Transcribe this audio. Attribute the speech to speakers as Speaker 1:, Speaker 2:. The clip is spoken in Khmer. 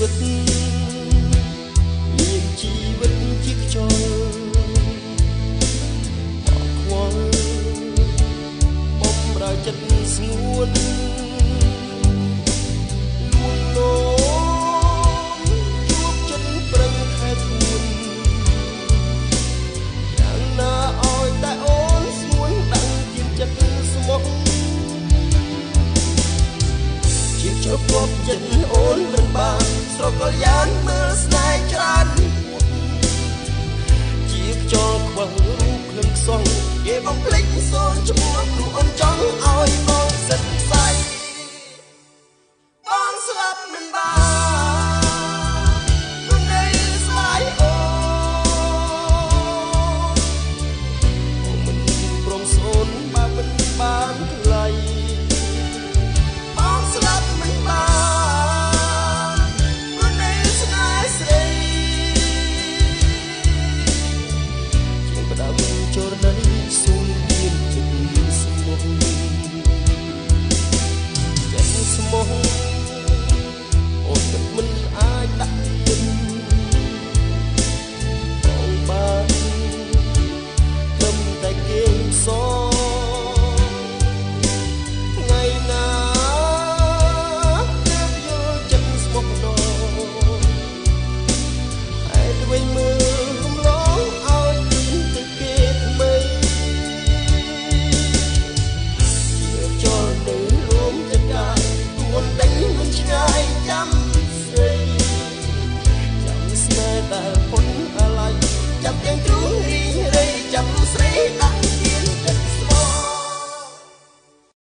Speaker 1: វិតមានជីវិតជាខ្យល់ខ្វល់បំរើចិត្តស្ងួនលួងលោមជួបចិត្តប្រឹងខែធ្ងន់យ៉ាងណាឲ្យតែអូនស្ងួនដឹងជាចិត្តស្មោះជាជប់គប់ចិត្តអូនមិនបានស្រកលយ៉ាងមើលស្នេហ៍ច្រើនជាខ្យល់ខ្វឹងរូបគ្លឹងខ្សងគេបំភ្លេចសូនឈ្មោះ